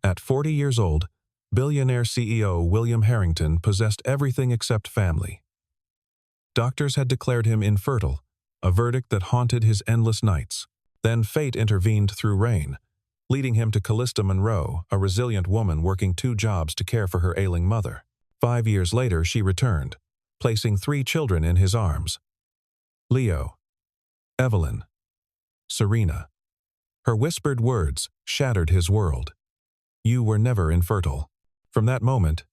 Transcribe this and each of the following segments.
At 40 years old, billionaire CEO William Harrington possessed everything except family. Doctors had declared him infertile, a verdict that haunted his endless nights. Then fate intervened through rain, leading him to Callista Monroe, a resilient woman working 2 jobs to care for her ailing mother. 5 years later, she returned, placing 3 children in his arms: Leo, Evelyn, Serena. Her whispered words shattered his world. "You were never infertile." From that moment,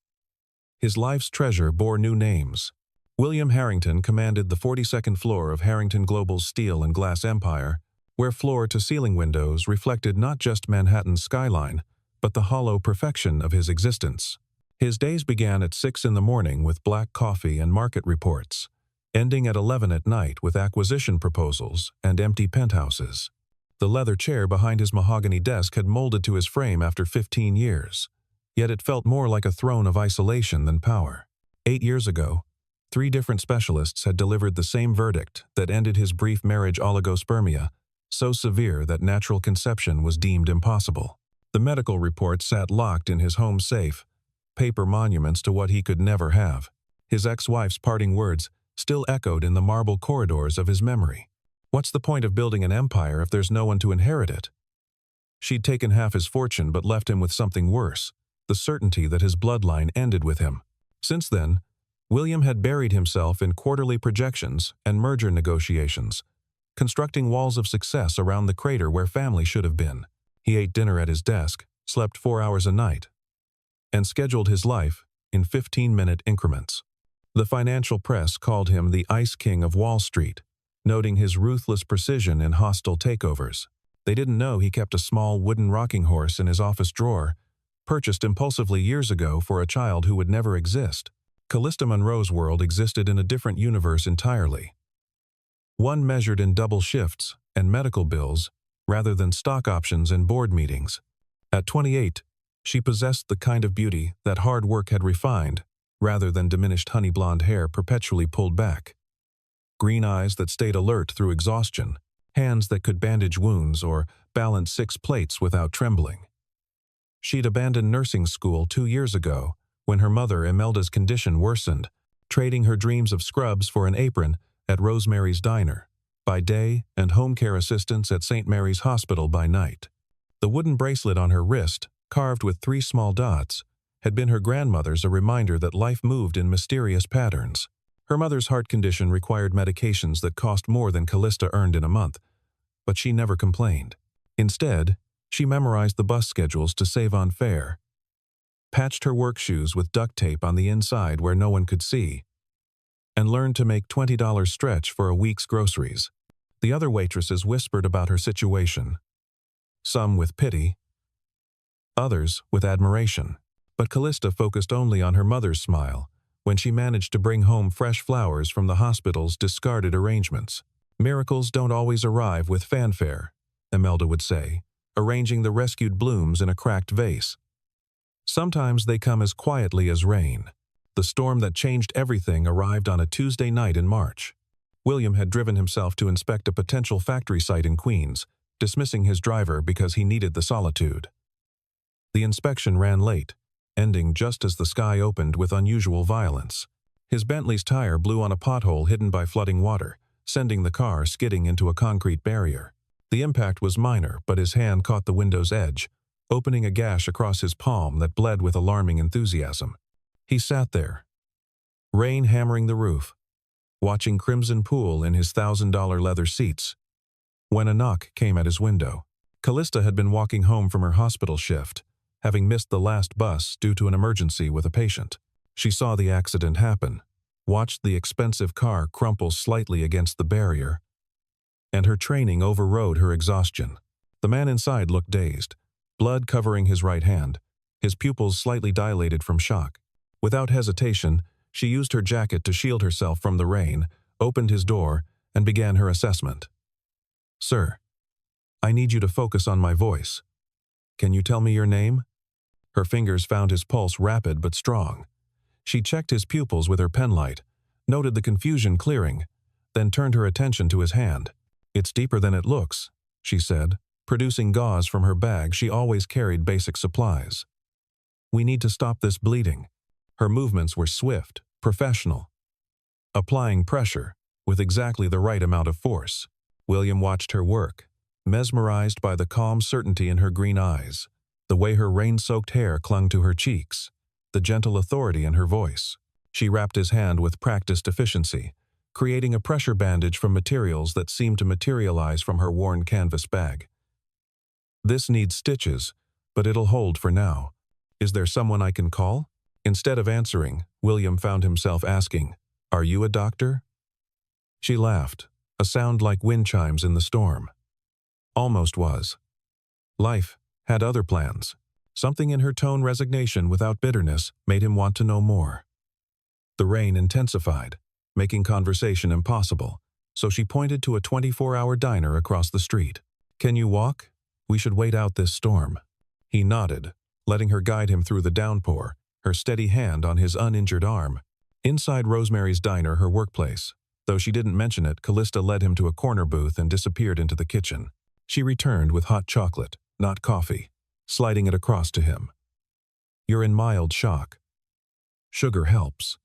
his life's treasure bore new names. William Harrington commanded the 42nd floor of Harrington Global's steel and glass empire, where floor-to-ceiling windows reflected not just Manhattan's skyline, but the hollow perfection of his existence. His days began at 6 in the morning with black coffee and market reports, ending at 11 at night with acquisition proposals and empty penthouses. The leather chair behind his mahogany desk had molded to his frame after 15 years, yet it felt more like a throne of isolation than power. 8 years ago, 3 different specialists had delivered the same verdict that ended his brief marriage oligospermia, so severe that natural conception was deemed impossible. The medical reports sat locked in his home safe, paper monuments to what he could never have. His ex-wife's parting words still echoed in the marble corridors of his memory. "What's the point of building an empire if there's no one to inherit it?" She'd taken half his fortune but left him with something worse, the certainty that his bloodline ended with him. Since then, William had buried himself in quarterly projections and merger negotiations, constructing walls of success around the crater where family should have been. He ate dinner at his desk, slept 4 hours a night, and scheduled his life in 15-minute increments. The financial press called him the Ice King of Wall Street, noting his ruthless precision in hostile takeovers. They didn't know he kept a small wooden rocking horse in his office drawer, purchased impulsively years ago for a child who would never exist. Callista Monroe's world existed in a different universe entirely. One measured in double shifts and medical bills rather than stock options and board meetings. At 28, she possessed the kind of beauty that hard work had refined rather than diminished honey blonde hair perpetually pulled back. Green eyes that stayed alert through exhaustion, hands that could bandage wounds or balance 6 plates without trembling. She'd abandoned nursing school 2 years ago when her mother Imelda's condition worsened, trading her dreams of scrubs for an apron at Rosemary's Diner by day and home care assistance at St. Mary's Hospital by night. The wooden bracelet on her wrist, carved with 3 small dots, had been her grandmother's, a reminder that life moved in mysterious patterns. Her mother's heart condition required medications that cost more than Callista earned in a month, but she never complained. Instead, she memorized the bus schedules to save on fare, patched her work shoes with duct tape on the inside where no one could see, and learned to make $20 stretch for a week's groceries. The other waitresses whispered about her situation, some with pity, others with admiration. But Callista focused only on her mother's smile when she managed to bring home fresh flowers from the hospital's discarded arrangements. "Miracles don't always arrive with fanfare," Imelda would say, arranging the rescued blooms in a cracked vase. "Sometimes they come as quietly as rain." The storm that changed everything arrived on a Tuesday night in March. William had driven himself to inspect a potential factory site in Queens, dismissing his driver because he needed the solitude. The inspection ran late, ending just as the sky opened with unusual violence. His Bentley's tire blew on a pothole hidden by flooding water, sending the car skidding into a concrete barrier. The impact was minor, but his hand caught the window's edge, opening a gash across his palm that bled with alarming enthusiasm. He sat there, rain hammering the roof, watching crimson pool in his $1,000 leather seats, when a knock came at his window. Callista had been walking home from her hospital shift, having missed the last bus due to an emergency with a patient. She saw the accident happen, watched the expensive car crumple slightly against the barrier, and her training overrode her exhaustion. The man inside looked dazed, blood covering his right hand, his pupils slightly dilated from shock. Without hesitation, she used her jacket to shield herself from the rain, opened his door, and began her assessment. "Sir, I need you to focus on my voice. Can you tell me your name?" Her fingers found his pulse rapid but strong. She checked his pupils with her penlight, noted the confusion clearing, then turned her attention to his hand. "It's deeper than it looks," she said, producing gauze from her bag. She always carried basic supplies. "We need to stop this bleeding." Her movements were swift, professional, applying pressure with exactly the right amount of force. William watched her work, mesmerized by the calm certainty in her green eyes, the way her rain-soaked hair clung to her cheeks, the gentle authority in her voice. She wrapped his hand with practiced efficiency, creating a pressure bandage from materials that seemed to materialize from her worn canvas bag. "This needs stitches, but it'll hold for now. Is there someone I can call?" Instead of answering, William found himself asking, "Are you a doctor?" She laughed, a sound like wind chimes in the storm. Almost was. Life had other plans. Something in her tone, resignation without bitterness, made him want to know more. The rain intensified, making conversation impossible, so she pointed to a 24-hour diner across the street. "Can you walk? We should wait out this storm." He nodded, letting her guide him through the downpour, her steady hand on his uninjured arm. Inside Rosemary's Diner, her workplace, though she didn't mention it, Callista led him to a corner booth and disappeared into the kitchen. She returned with hot chocolate, not coffee, sliding it across to him. "You're in mild shock. Sugar helps."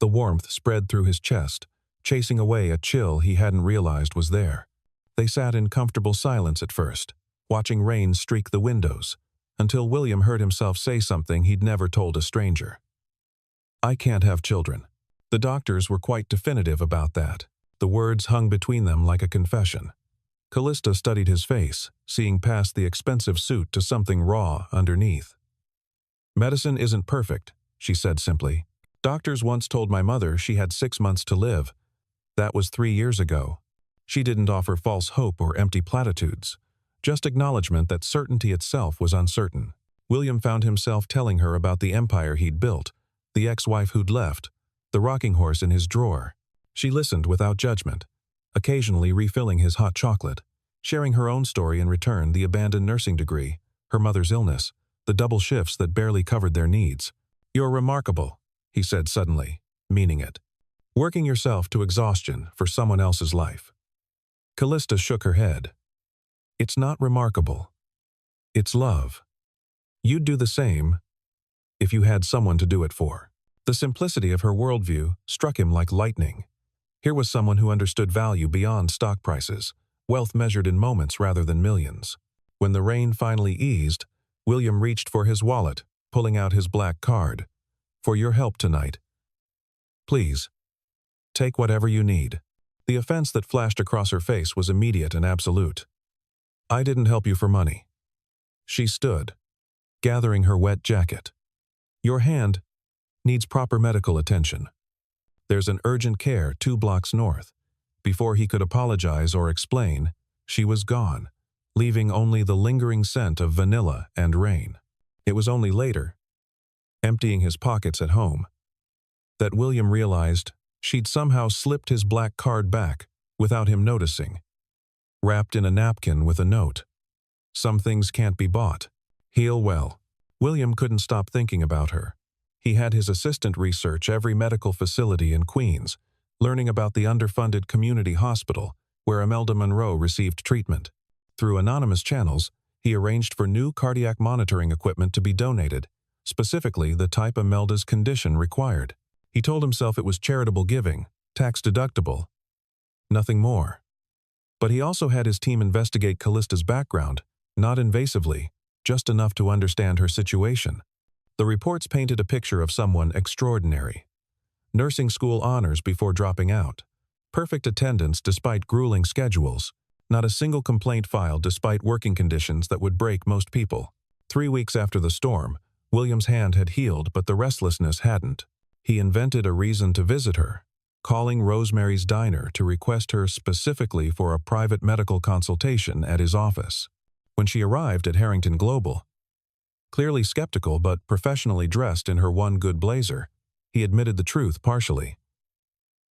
The warmth spread through his chest, chasing away a chill he hadn't realized was there. They sat in comfortable silence at first, watching rain streak the windows, until William heard himself say something he'd never told a stranger. "I can't have children." The doctors were quite definitive about that. The words hung between them like a confession. Callista studied his face, seeing past the expensive suit to something raw underneath. "Medicine isn't perfect," she said simply. "Doctors once told my mother she had 6 months to live. That was 3 years ago." She didn't offer false hope or empty platitudes, just acknowledgement that certainty itself was uncertain. William found himself telling her about the empire he'd built, the ex-wife who'd left, the rocking horse in his drawer. She listened without judgment, occasionally refilling his hot chocolate, sharing her own story in return, the abandoned nursing degree, her mother's illness, the double shifts that barely covered their needs. "You're remarkable," he said suddenly, meaning it. "Working yourself to exhaustion for someone else's life." Callista shook her head. "It's not remarkable. It's love. You'd do the same if you had someone to do it for." The simplicity of her worldview struck him like lightning. Here was someone who understood value beyond stock prices, wealth measured in moments rather than millions. When the rain finally eased, William reached for his wallet, pulling out his black card. "For your help tonight. Please, take whatever you need." The offense that flashed across her face was immediate and absolute. "I didn't help you for money." She stood, gathering her wet jacket. "Your hand needs proper medical attention. There's an urgent care 2 blocks north." Before he could apologize or explain, she was gone, leaving only the lingering scent of vanilla and rain. It was only later, emptying his pockets at home, that William realized she'd somehow slipped his black card back without him noticing, wrapped in a napkin with a note. "Some things can't be bought. Heal well." William couldn't stop thinking about her. He had his assistant research every medical facility in Queens, learning about the underfunded community hospital where Imelda Monroe received treatment. Through anonymous channels, he arranged for new cardiac monitoring equipment to be donated, specifically the type Imelda's condition required. He told himself it was charitable giving, tax-deductible, nothing more. But he also had his team investigate Callista's background, not invasively, just enough to understand her situation. The reports painted a picture of someone extraordinary. Nursing school honors before dropping out. Perfect attendance despite grueling schedules. Not a single complaint filed despite working conditions that would break most people. 3 weeks after the storm, William's hand had healed, but the restlessness hadn't. He invented a reason to visit her, calling Rosemary's Diner to request her specifically for a private medical consultation at his office. When she arrived at Harrington Global, clearly skeptical but professionally dressed in her one good blazer, he admitted the truth partially.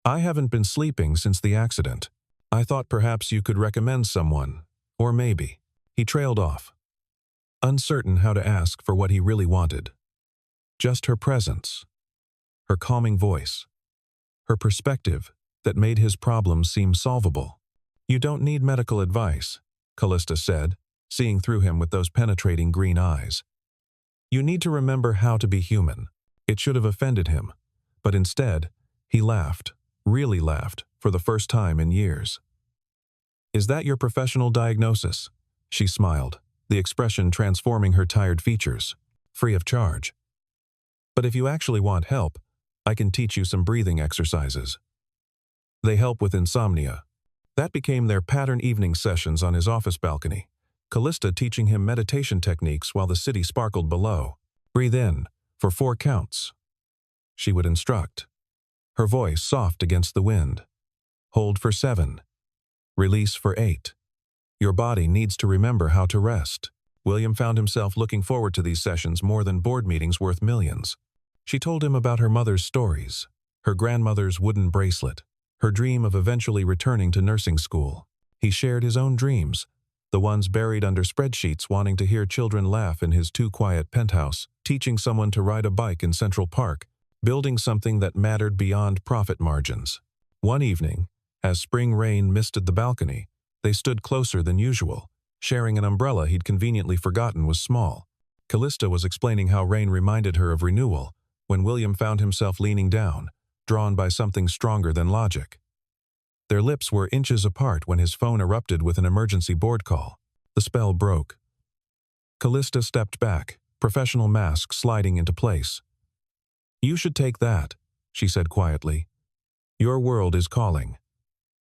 "I haven't been sleeping since the accident. I thought perhaps you could recommend someone, or maybe." He trailed off, uncertain how to ask for what he really wanted. Just her presence, her calming voice, her perspective that made his problems seem solvable. "You don't need medical advice," Callista said, seeing through him with those penetrating green eyes. "You need to remember how to be human." It should have offended him, but instead, he laughed, really laughed, for the first time in years. "Is that your professional diagnosis?" She smiled, the expression transforming her tired features. "Free of charge. But if you actually want help, I can teach you some breathing exercises. They help with insomnia." That became their pattern evening sessions on his office balcony, Callista teaching him meditation techniques while the city sparkled below. "Breathe in for 4 counts," she would instruct, her voice soft against the wind. "Hold for 7. Release for 8. Your body needs to remember how to rest." William found himself looking forward to these sessions more than board meetings worth millions. She told him about her mother's stories, her grandmother's wooden bracelet, her dream of eventually returning to nursing school. He shared his own dreams, the ones buried under spreadsheets, wanting to hear children laugh in his too-quiet penthouse, teaching someone to ride a bike in Central Park, building something that mattered beyond profit margins. One evening, as spring rain misted the balcony, they stood closer than usual, sharing an umbrella he'd conveniently forgotten was small. Callista was explaining how rain reminded her of renewal, when William found himself leaning down, drawn by something stronger than logic. Their lips were inches apart when his phone erupted with an emergency board call. The spell broke. Callista stepped back, professional mask sliding into place. "You should take that," she said quietly. "Your world is calling."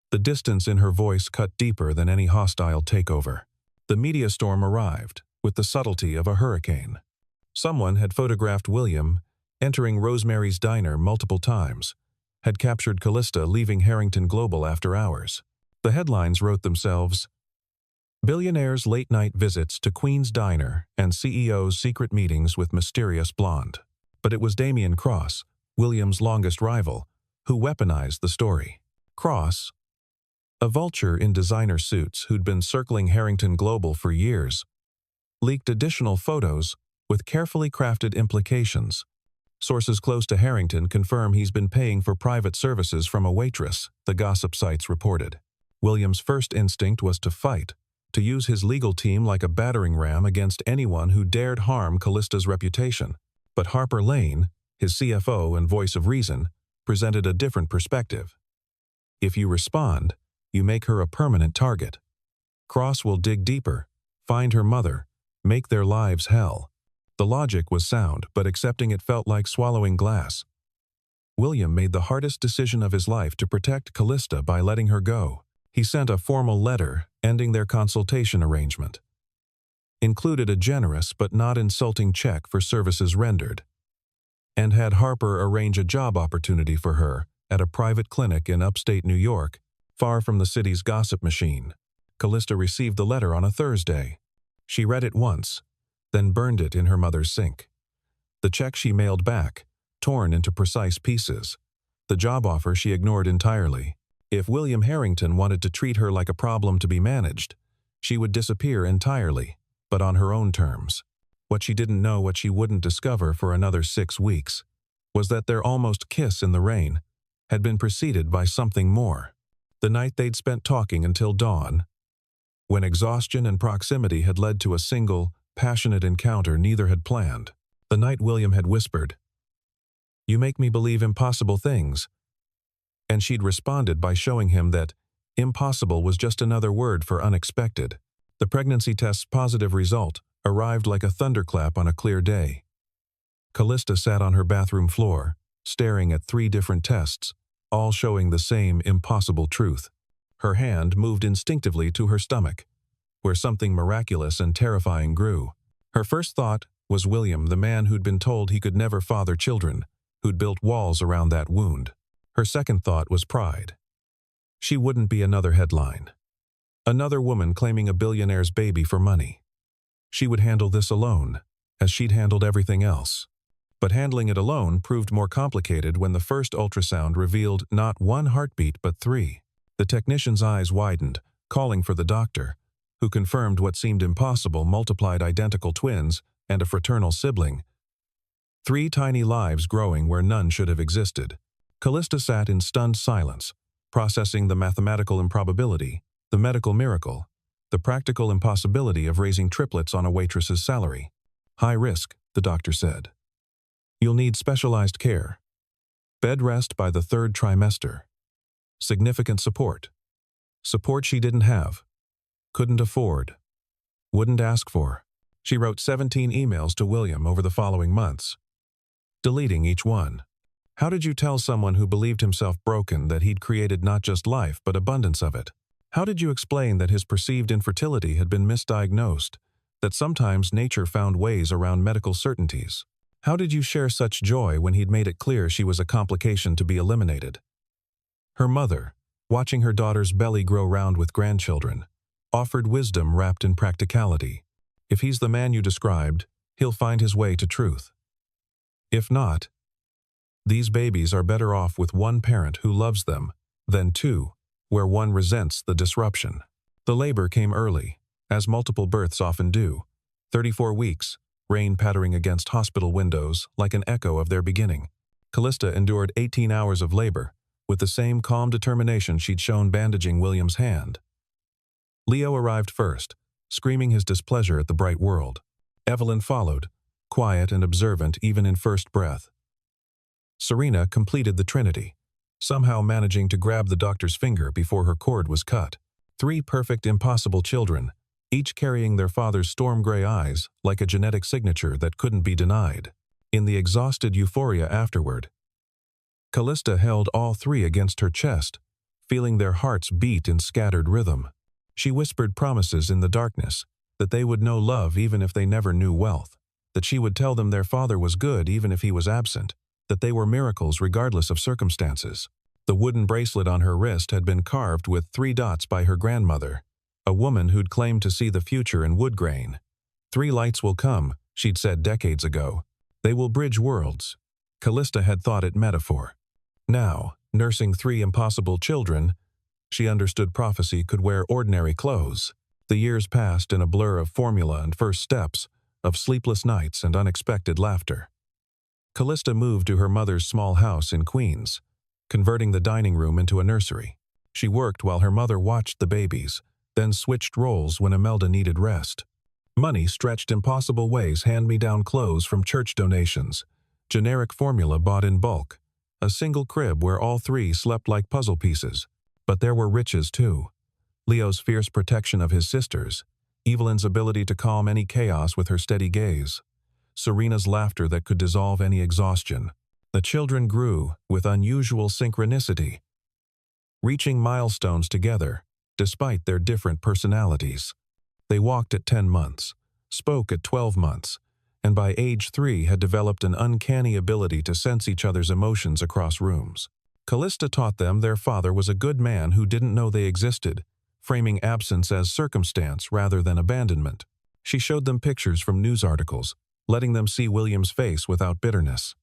The distance in her voice cut deeper than any hostile takeover. The media storm arrived, with the subtlety of a hurricane. Someone had photographed William entering Rosemary's Diner multiple times, had captured Callista leaving Harrington Global after hours. The headlines wrote themselves, "Billionaire's late-night visits to Queen's Diner and CEO's secret meetings with mysterious blonde." But it was Damian Cross, William's longest rival, who weaponized the story. Cross, a vulture in designer suits who'd been circling Harrington Global for years, leaked additional photos with carefully crafted implications. Sources close to Harrington confirm he's been paying for private services from a waitress, the gossip sites reported. William's first instinct was to fight, to use his legal team like a battering ram against anyone who dared harm Callista's reputation. But Harper Lane, his CFO and voice of reason, presented a different perspective. If you respond, you make her a permanent target. Cross will dig deeper, find her mother, make their lives hell. The logic was sound, but accepting it felt like swallowing glass. William made the hardest decision of his life to protect Callista by letting her go. He sent a formal letter ending their consultation arrangement. Included a generous but not insulting check for services rendered, and had Harper arrange a job opportunity for her at a private clinic in upstate New York, far from the city's gossip machine. Callista received the letter on a Thursday. She read it once, then burned it in her mother's sink. The check she mailed back, torn into precise pieces. The job offer she ignored entirely. If William Harrington wanted to treat her like a problem to be managed, she would disappear entirely, but on her own terms. What she didn't know, what she wouldn't discover for another 6 weeks, was that their almost kiss in the rain had been preceded by something more. The night they'd spent talking until dawn, when exhaustion and proximity had led to a single, passionate encounter neither had planned. The night William had whispered, "You make me believe impossible things," and she'd responded by showing him that impossible was just another word for unexpected. The pregnancy test's positive result arrived like a thunderclap on a clear day. Callista sat on her bathroom floor, staring at 3 different tests, all showing the same impossible truth. Her hand moved instinctively to her stomach, where something miraculous and terrifying grew. Her first thought was William, the man who'd been told he could never father children, who'd built walls around that wound. Her second thought was pride. She wouldn't be another headline. Another woman claiming a billionaire's baby for money. She would handle this alone, as she'd handled everything else. But handling it alone proved more complicated when the first ultrasound revealed not 1 heartbeat but 3. The technician's eyes widened, calling for the doctor, who confirmed what seemed impossible: multiplied identical twins and a fraternal sibling. 3 tiny lives growing where none should have existed. Callista sat in stunned silence, processing the mathematical improbability, the medical miracle, the practical impossibility of raising triplets on a waitress's salary. High risk, the doctor said. You'll need specialized care. Bed rest by the third trimester. Significant support. Support she didn't have, couldn't afford, wouldn't ask for. She wrote 17 emails to William over the following months, deleting each one. How did you tell someone who believed himself broken that he'd created not just life but abundance of it? How did you explain that his perceived infertility had been misdiagnosed, that sometimes nature found ways around medical certainties? How did you share such joy when he'd made it clear she was a complication to be eliminated? Her mother, watching her daughter's belly grow round with grandchildren, offered wisdom wrapped in practicality. If he's the man you described, he'll find his way to truth. If not, these babies are better off with one parent who loves them than two, where one resents the disruption. The labor came early, as multiple births often do. 34 weeks, rain pattering against hospital windows like an echo of their beginning. Callista endured 18 hours of labor, with the same calm determination she'd shown bandaging William's hand. Leo arrived first, screaming his displeasure at the bright world. Evelyn followed, quiet and observant even in first breath. Serena completed the trinity, somehow managing to grab the doctor's finger before her cord was cut. 3 perfect, impossible children, each carrying their father's storm-gray eyes like a genetic signature that couldn't be denied. In the exhausted euphoria afterward, Callista held all 3 against her chest, feeling their hearts beat in scattered rhythm. She whispered promises in the darkness, that they would know love even if they never knew wealth, that she would tell them their father was good even if he was absent, that they were miracles regardless of circumstances. The wooden bracelet on her wrist had been carved with 3 dots by her grandmother, a woman who'd claimed to see the future in wood grain. 3 lights will come, she'd said decades ago. They will bridge worlds. Callista had thought it metaphor. Now, nursing 3 impossible children, she understood prophecy could wear ordinary clothes. The years passed in a blur of formula and first steps, of sleepless nights and unexpected laughter. Callista moved to her mother's small house in Queens, converting the dining room into a nursery. She worked while her mother watched the babies, then switched roles when Imelda needed rest. Money stretched impossible ways, hand-me-down clothes from church donations, generic formula bought in bulk, a single crib where all 3 slept like puzzle pieces. But there were riches too. Leo's fierce protection of his sisters, Evelyn's ability to calm any chaos with her steady gaze, Serena's laughter that could dissolve any exhaustion. The children grew with unusual synchronicity, reaching milestones together, despite their different personalities. They walked at 10 months, spoke at 12 months, and by age 3 had developed an uncanny ability to sense each other's emotions across rooms. Callista taught them their father was a good man who didn't know they existed, framing absence as circumstance rather than abandonment. She showed them pictures from news articles, letting them see William's face without bitterness.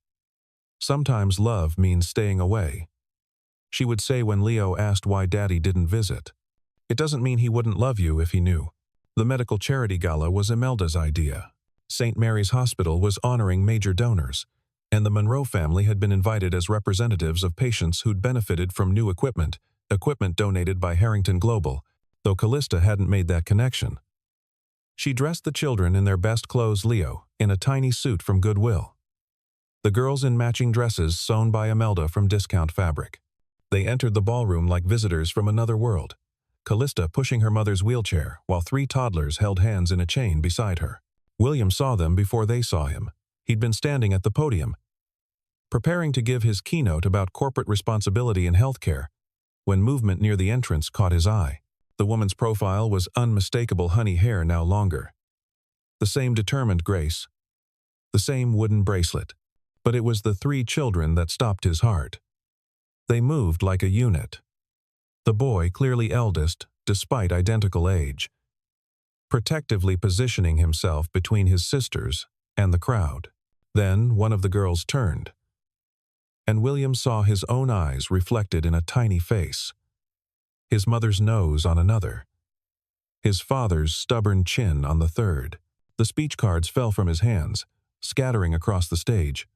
Sometimes love means staying away. She would say when Leo asked why Daddy didn't visit. It doesn't mean he wouldn't love you if he knew. The medical charity gala was Imelda's idea. St. Mary's Hospital was honoring major donors, and the Monroe family had been invited as representatives of patients who'd benefited from new equipment donated by Harrington Global, though Callista hadn't made that connection. She dressed the children in their best clothes, Leo, in a tiny suit from Goodwill. The girls in matching dresses sewn by Imelda from discount fabric. They entered the ballroom like visitors from another world, Callista pushing her mother's wheelchair while 3 toddlers held hands in a chain beside her. William saw them before they saw him. He'd been standing at the podium, preparing to give his keynote about corporate responsibility in healthcare, when movement near the entrance caught his eye. The woman's profile was unmistakable honey hair now longer. The same determined grace, the same wooden bracelet. But it was the 3 children that stopped his heart. They moved like a unit. The boy, clearly eldest, despite identical age, protectively positioning himself between his sisters and the crowd. Then one of the girls turned, and William saw his own eyes reflected in a tiny face, his mother's nose on another, his father's stubborn chin on the third. The speech cards fell from his hands, scattering across the stage.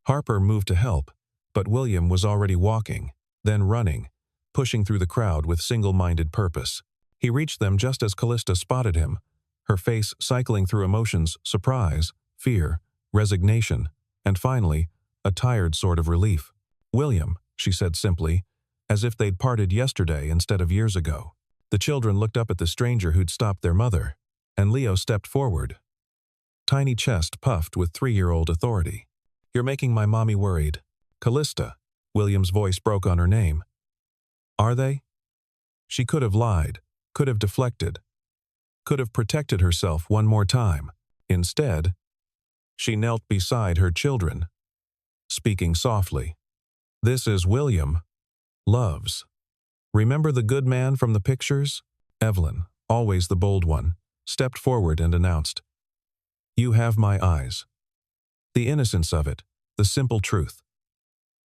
Harper moved to help, but William was already walking, then running, pushing through the crowd with single-minded purpose. He reached them just as Callista spotted him, her face cycling through emotions: surprise, fear, resignation, and finally, a tired sort of relief. "William," she said simply, as if they'd parted yesterday instead of years ago. The children looked up at the stranger who'd stopped their mother, and Leo stepped forward. Tiny chest puffed with 3-year-old authority. "You're making my mommy worried." "Callista." William's voice broke on her name. "Are they?" She could have lied, could have deflected, could have protected herself one more time. Instead, she knelt beside her children, speaking softly. "This is William. Loves. Remember the good man from the pictures?" Evelyn, always the bold one, stepped forward and announced, "You have my eyes." The innocence of it, the simple truth,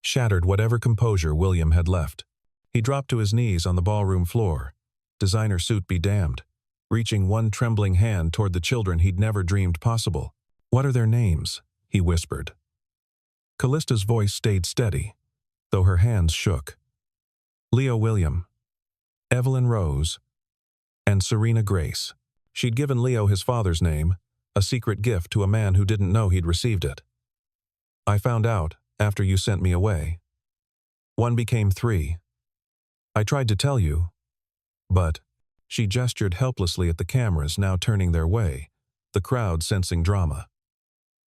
shattered whatever composure William had left. He dropped to his knees on the ballroom floor, designer suit be damned, reaching one trembling hand toward the children he'd never dreamed possible. "What are their names?" he whispered. Callista's voice stayed steady, though her hands shook. "Leo William, Evelyn Rose, and Serena Grace." She'd given Leo his father's name, a secret gift to a man who didn't know he'd received it. "I found out after you sent me away. 1 became 3. I tried to tell you, but..." She gestured helplessly at the cameras now turning their way, the crowd sensing drama.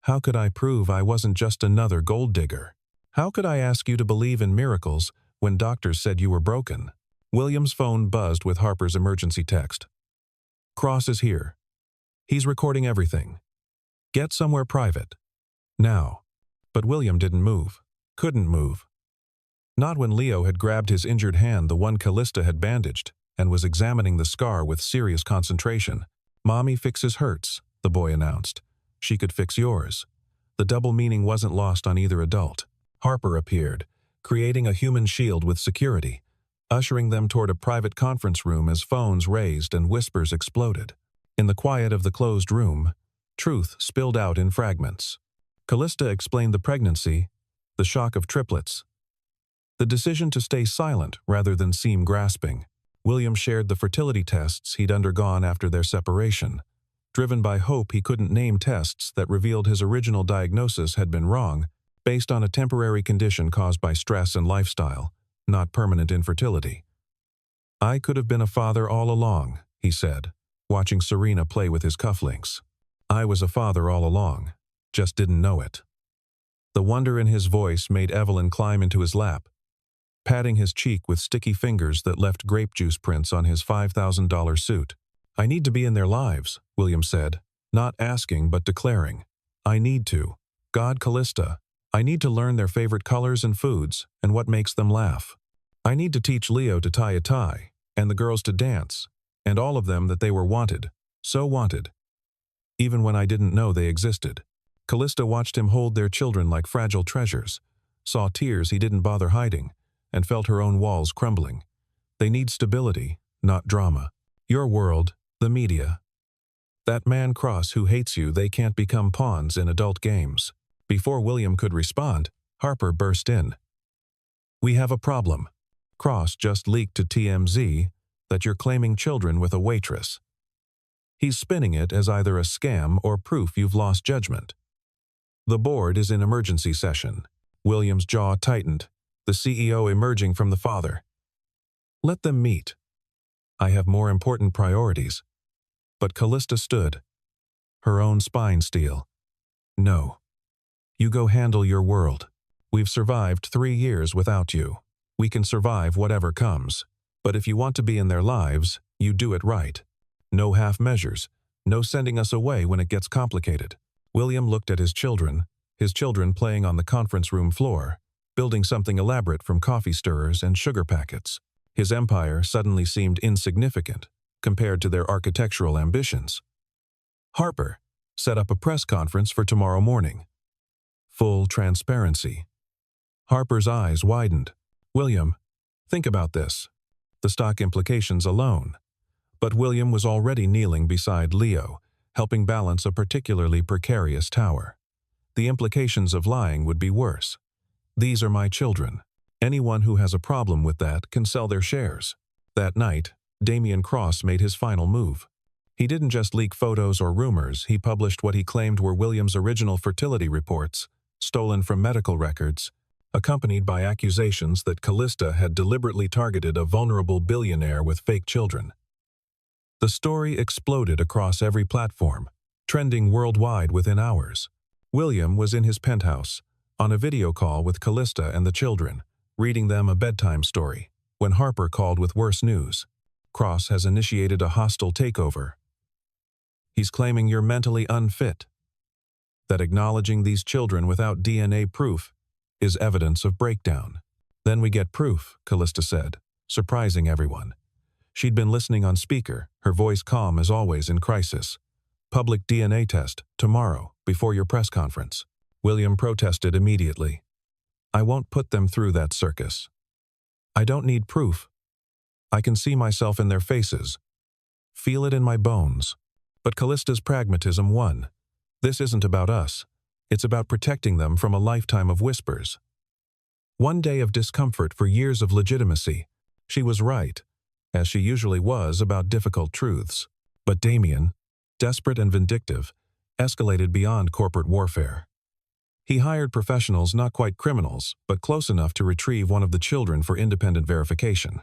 "How could I prove I wasn't just another gold digger? How could I ask you to believe in miracles when doctors said you were broken?" William's phone buzzed with Harper's emergency text. "Cross is here. He's recording everything. Get somewhere private. Now." But William didn't move. Couldn't move. Not when Leo had grabbed his injured hand, the one Callista had bandaged, and was examining the scar with serious concentration. "Mommy fixes hurts," the boy announced. "She could fix yours." The double meaning wasn't lost on either adult. Harper appeared, creating a human shield with security, ushering them toward a private conference room as phones raised and whispers exploded. In the quiet of the closed room, truth spilled out in fragments. Callista explained the pregnancy, the shock of triplets, the decision to stay silent rather than seem grasping. William shared the fertility tests he'd undergone after their separation, driven by hope he couldn't name, tests that revealed his original diagnosis had been wrong, based on a temporary condition caused by stress and lifestyle, not permanent infertility. "I could have been a father all along," he said, watching Serena play with his cufflinks. "I was a father all along, just didn't know it." The wonder in his voice made Evelyn climb into his lap, patting his cheek with sticky fingers that left grape juice prints on his $5,000 suit. "I need to be in their lives," William said, not asking but declaring. "I need to. God, Callista, I need to learn their favorite colors and foods and what makes them laugh. I need to teach Leo to tie a tie, and the girls to dance, and all of them that they were wanted, so wanted, even when I didn't know they existed." Callista watched him hold their children like fragile treasures, saw tears he didn't bother hiding, and felt her own walls crumbling. They need stability, not drama. Your world, the media. That man Cross who hates you, they can't become pawns in adult games. Before William could respond, Harper burst in. "We have a problem. Cross just leaked to TMZ that you're claiming children with a waitress. He's spinning it as either a scam or proof you've lost judgment. The board is in emergency session." William's jaw tightened, the CEO emerging from the father. "Let them meet. I have more important priorities." But Callista stood, her own spine steel. "No. You go handle your world. We've survived 3 years without you. We can survive whatever comes. But if you want to be in their lives, you do it right. No half measures, no sending us away when it gets complicated." William looked at his children playing on the conference room floor, building something elaborate from coffee stirrers and sugar packets. His empire suddenly seemed insignificant compared to their architectural ambitions. Harper set up a press conference for tomorrow morning. Full transparency. Harper's eyes widened. "William, think about this. The stock implications alone." But William was already kneeling beside Leo, helping balance a particularly precarious tower. The implications of lying would be worse. "These are my children. Anyone who has a problem with that can sell their shares." That night, Damien Cross made his final move. He didn't just leak photos or rumors, he published what he claimed were William's original fertility reports, stolen from medical records, accompanied by accusations that Callista had deliberately targeted a vulnerable billionaire with fake children. The story exploded across every platform, trending worldwide within hours. William was in his penthouse, on a video call with Callista and the children, reading them a bedtime story, when Harper called with worse news. Cross has initiated a hostile takeover. He's claiming you're mentally unfit. That acknowledging these children without DNA proof is evidence of breakdown. Then we get proof, Callista said, surprising everyone. She'd been listening on speaker, her voice calm as always in crisis. Public DNA test, tomorrow, before your press conference. William protested immediately. I won't put them through that circus. I don't need proof. I can see myself in their faces. Feel it in my bones. But Callista's pragmatism won. This isn't about us. It's about protecting them from a lifetime of whispers. One day of discomfort for years of legitimacy. She was right, as she usually was about difficult truths. But Damien, desperate and vindictive, escalated beyond corporate warfare. He hired professionals, not quite criminals, but close enough to retrieve one of the children for independent verification.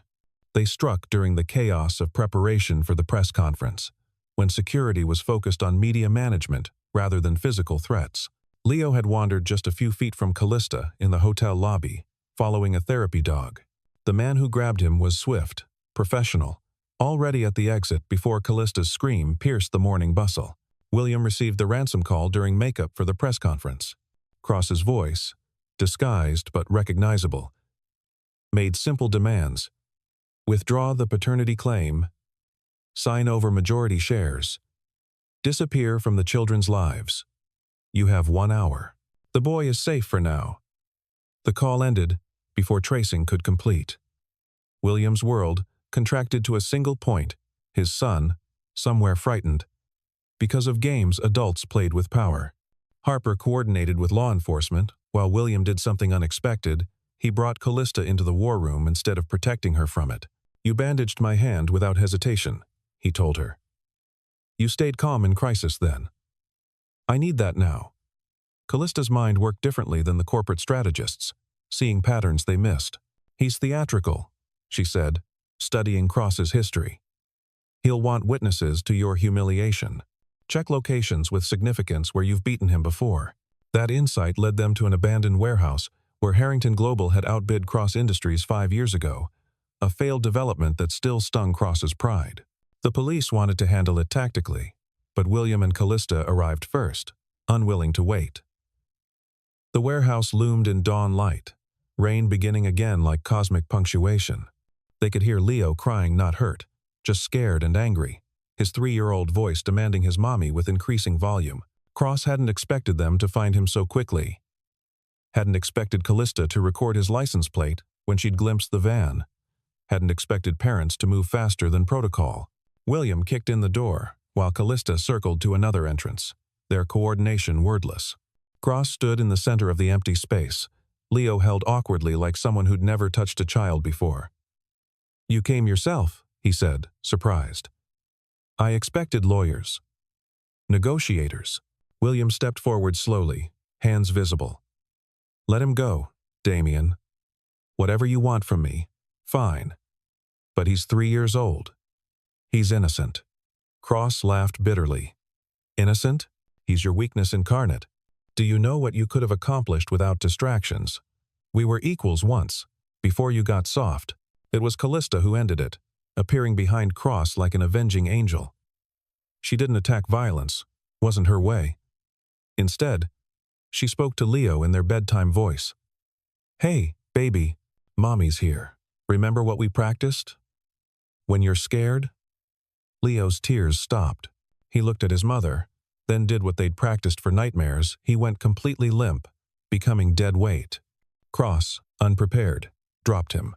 They struck during the chaos of preparation for the press conference, when security was focused on media management rather than physical threats. Leo had wandered just a few feet from Callista in the hotel lobby, following a therapy dog. The man who grabbed him was swift, professional, already at the exit before Callista's scream pierced the morning bustle. William received the ransom call during makeup for the press conference. Cross's voice, disguised but recognizable, made simple demands. Withdraw the paternity claim. Sign over majority shares. Disappear from the children's lives. You have 1 hour. The boy is safe for now. The call ended before tracing could complete. William's world contracted to a single point, his son, somewhere frightened. Because of games adults played with power. Harper coordinated with law enforcement, while William did something unexpected. He brought Callista into the war room instead of protecting her from it. You bandaged my hand without hesitation, he told her. You stayed calm in crisis then. I need that now. Callista's mind worked differently than the corporate strategists, seeing patterns they missed. He's theatrical, she said, studying Cross's history. He'll want witnesses to your humiliation. Check locations with significance where you've beaten him before. That insight led them to an abandoned warehouse where Harrington Global had outbid Cross Industries 5 years ago, a failed development that still stung Cross's pride. The police wanted to handle it tactically, but William and Callista arrived first, unwilling to wait. The warehouse loomed in dawn light, rain beginning again like cosmic punctuation. They could hear Leo crying, not hurt, just scared and angry, his 3-year-old voice demanding his mommy with increasing volume. Cross hadn't expected them to find him so quickly. Hadn't expected Callista to record his license plate when she'd glimpsed the van. Hadn't expected parents to move faster than protocol. William kicked in the door, while Callista circled to another entrance, their coordination wordless. Cross stood in the center of the empty space. Leo held awkwardly like someone who'd never touched a child before. You came yourself, he said, surprised. I expected lawyers. Negotiators. William stepped forward slowly, hands visible. Let him go, Damien. Whatever you want from me, fine. But he's 3 years old. He's innocent. Cross laughed bitterly. Innocent? He's your weakness incarnate. Do you know what you could have accomplished without distractions? We were equals once, before you got soft. It was Callista who ended it, appearing behind Cross like an avenging angel. She didn't attack violence, wasn't her way. Instead, she spoke to Leo in their bedtime voice. Hey, baby, mommy's here. Remember what we practiced? When you're scared? Leo's tears stopped. He looked at his mother, then did what they'd practiced for nightmares. He went completely limp, becoming dead weight. Cross, unprepared, dropped him.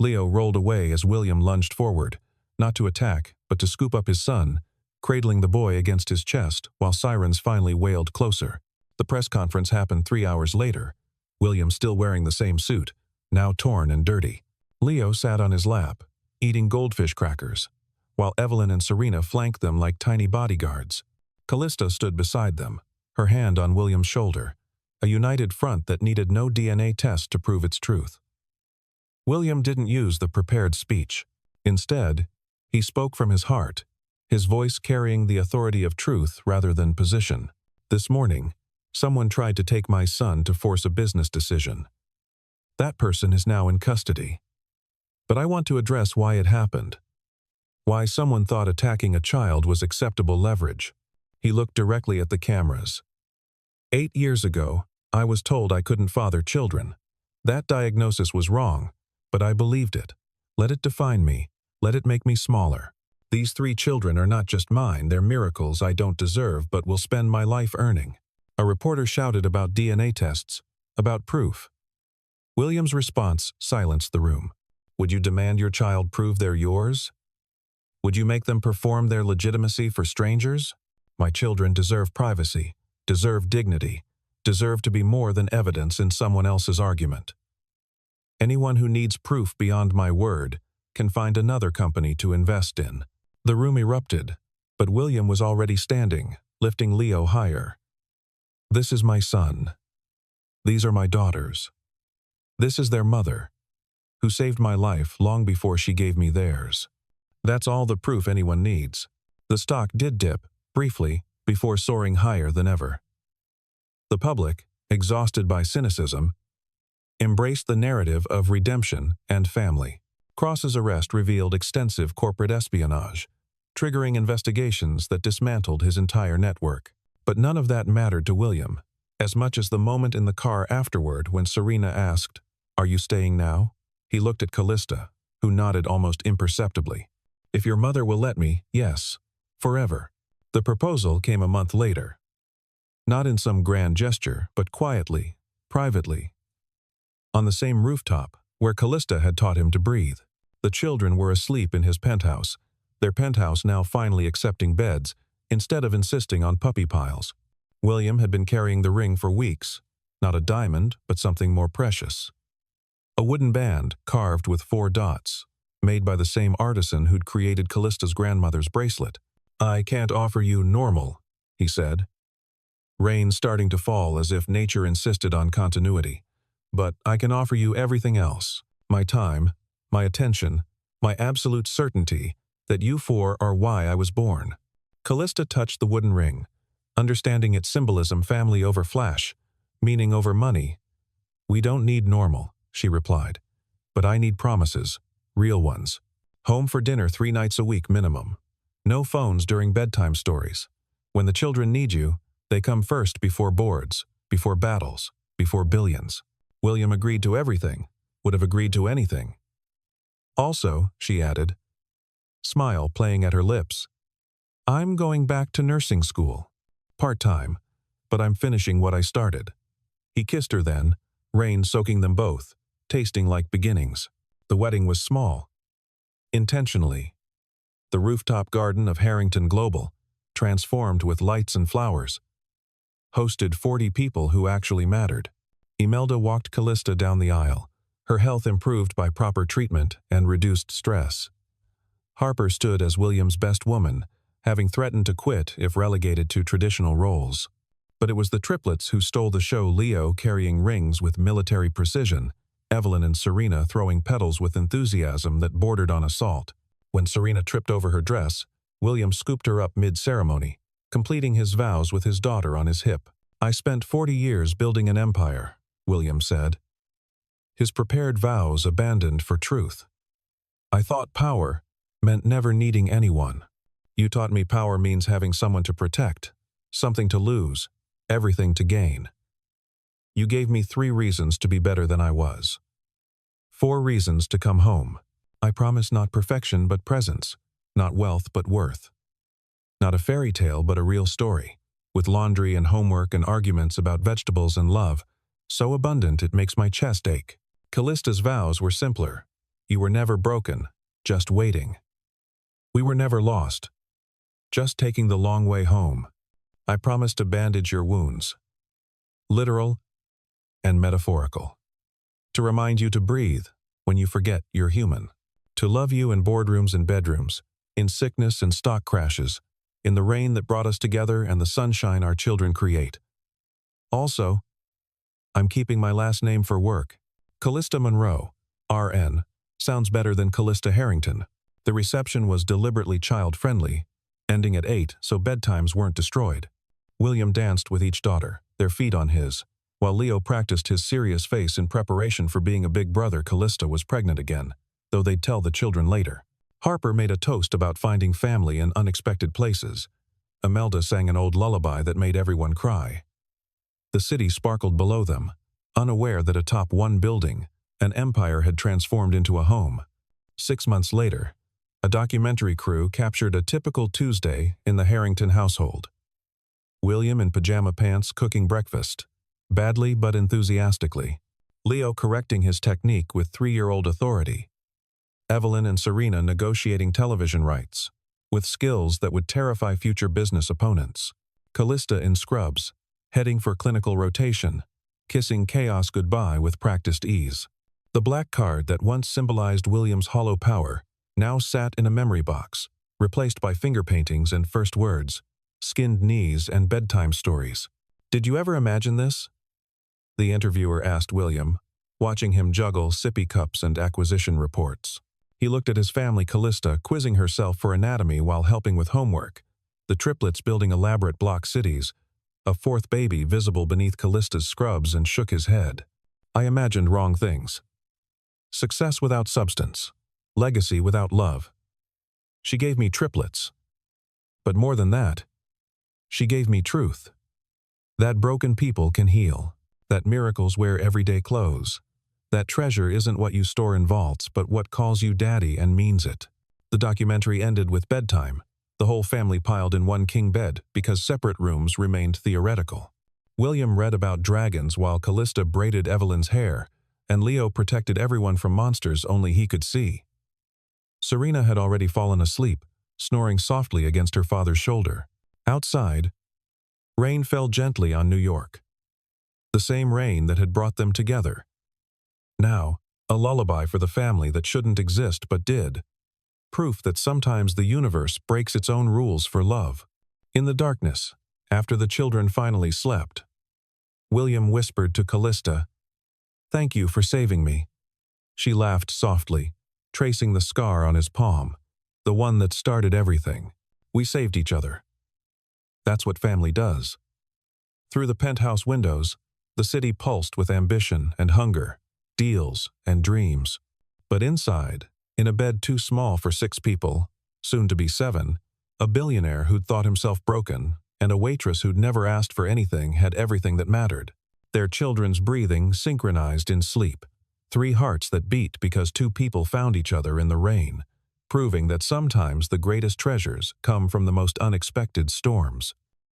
Leo rolled away as William lunged forward, not to attack, but to scoop up his son, cradling the boy against his chest while sirens finally wailed closer. The press conference happened 3 hours later, William still wearing the same suit, now torn and dirty. Leo sat on his lap, eating goldfish crackers, while Evelyn and Serena flanked them like tiny bodyguards. Callista stood beside them, her hand on William's shoulder, a united front that needed no DNA test to prove its truth. William didn't use the prepared speech. Instead, he spoke from his heart, his voice carrying the authority of truth rather than position. This morning, someone tried to take my son to force a business decision. That person is now in custody. But I want to address why it happened. Why someone thought attacking a child was acceptable leverage. He looked directly at the cameras. 8 years ago, I was told I couldn't father children. That diagnosis was wrong, but I believed it. Let it define me. Let it make me smaller. These 3 children are not just mine, they're miracles I don't deserve but will spend my life earning. A reporter shouted about DNA tests, about proof. William's response silenced the room. Would you demand your child prove they're yours? Would you make them perform their legitimacy for strangers? My children deserve privacy, deserve dignity, deserve to be more than evidence in someone else's argument. Anyone who needs proof beyond my word can find another company to invest in. The room erupted, but William was already standing, lifting Leo higher. This is my son. These are my daughters. This is their mother, who saved my life long before she gave me theirs. That's all the proof anyone needs. The stock did dip, briefly, before soaring higher than ever. The public, exhausted by cynicism, embraced the narrative of redemption and family. Cross's arrest revealed extensive corporate espionage, triggering investigations that dismantled his entire network. But none of that mattered to William, as much as the moment in the car afterward when Serena asked, "Are you staying now?" He looked at Callista, who nodded almost imperceptibly. "If your mother will let me, yes. Forever." The proposal came a month later. Not in some grand gesture, but quietly, privately. On the same rooftop, where Callista had taught him to breathe. The children were asleep in his penthouse, their penthouse now finally accepting beds, instead of insisting on puppy piles. William had been carrying the ring for weeks, not a diamond, but something more precious. A wooden band carved with 4 dots, made by the same artisan who'd created Callista's grandmother's bracelet. "I can't offer you normal," he said. Rain starting to fall as if nature insisted on continuity. "But I can offer you everything else. My time, my attention, my absolute certainty that you 4 are why I was born." Callista touched the wooden ring, understanding its symbolism: family over flash, meaning over money. "We don't need normal," she replied. "But I need promises, real ones. Home for dinner 3 nights a week minimum. No phones during bedtime stories. When the children need you, they come first before boards, before battles, before billions." William agreed to everything, would have agreed to anything. "Also," she added, smile playing at her lips, "I'm going back to nursing school. Part-time, but I'm finishing what I started." He kissed her then, rain soaking them both, tasting like beginnings. The wedding was small. Intentionally. The rooftop garden of Harrington Global, transformed with lights and flowers, hosted 40 people who actually mattered. Imelda walked Callista down the aisle, her health improved by proper treatment and reduced stress. Harper stood as William's best woman, having threatened to quit if relegated to traditional roles. But it was the triplets who stole the show, Leo carrying rings with military precision, Evelyn and Serena throwing petals with enthusiasm that bordered on assault. When Serena tripped over her dress, William scooped her up mid-ceremony, completing his vows with his daughter on his hip. "I spent 40 years building an empire," William said. His prepared vows abandoned for truth. "I thought power meant never needing anyone. You taught me power means having someone to protect, something to lose, everything to gain. You gave me 3 reasons to be better than I was. 4 reasons to come home. I promise not perfection but presence, not wealth but worth. Not a fairy tale but a real story, with laundry and homework and arguments about vegetables and love, so abundant it makes my chest ache." Callista's vows were simpler. You were never broken, just waiting. We were never lost, just taking the long way home. I promise to bandage your wounds, literal and metaphorical. To remind you to breathe when you forget you're human. To love you in boardrooms and bedrooms, in sickness and stock crashes, in the rain that brought us together and the sunshine our children create. Also, I'm keeping my last name for work. Callista Monroe, RN, sounds better than Callista Harrington. The reception was deliberately child-friendly, ending at 8 so bedtimes weren't destroyed. William danced with each daughter, their feet on his, while Leo practiced his serious face in preparation for being a big brother. Callista was pregnant again, though they'd tell the children later. Harper made a toast about finding family in unexpected places. Imelda sang an old lullaby that made everyone cry. The city sparkled below them, unaware that atop one building, an empire had transformed into a home. 6 months later, a documentary crew captured a typical Tuesday in the Harrington household. William in pajama pants cooking breakfast, badly but enthusiastically. Leo correcting his technique with 3-year-old authority. Evelyn and Serena negotiating television rights, with skills that would terrify future business opponents. Callista in scrubs, heading for clinical rotation, kissing chaos goodbye with practiced ease. The black card that once symbolized William's hollow power now sat in a memory box, replaced by finger paintings and first words, skinned knees and bedtime stories. "Did you ever imagine this?" the interviewer asked William, watching him juggle sippy cups and acquisition reports. He looked at his family, Callista quizzing herself for anatomy while helping with homework, the triplets building elaborate block cities, a fourth baby visible beneath Callista's scrubs, and shook his head. "I imagined wrong things. Success without substance. Legacy without love. She gave me triplets. But more than that, she gave me truth. That broken people can heal. That miracles wear everyday clothes. That treasure isn't what you store in vaults, but what calls you daddy and means it." The documentary ended with bedtime. The whole family piled in one king bed because separate rooms remained theoretical. William read about dragons while Callista braided Evelyn's hair, and Leo protected everyone from monsters only he could see. Serena had already fallen asleep, snoring softly against her father's shoulder. Outside, rain fell gently on New York. The same rain that had brought them together. Now, a lullaby for the family that shouldn't exist but did. Proof that sometimes the universe breaks its own rules for love. In the darkness, after the children finally slept, William whispered to Callista, "Thank you for saving me." She laughed softly, tracing the scar on his palm, the one that started everything. "We saved each other. That's what family does." Through the penthouse windows, the city pulsed with ambition and hunger, deals and dreams. But inside, in a bed too small for 6 people, soon to be 7, a billionaire who'd thought himself broken, and a waitress who'd never asked for anything had everything that mattered. Their children's breathing synchronized in sleep. 3 hearts that beat because 2 people found each other in the rain, proving that sometimes the greatest treasures come from the most unexpected storms.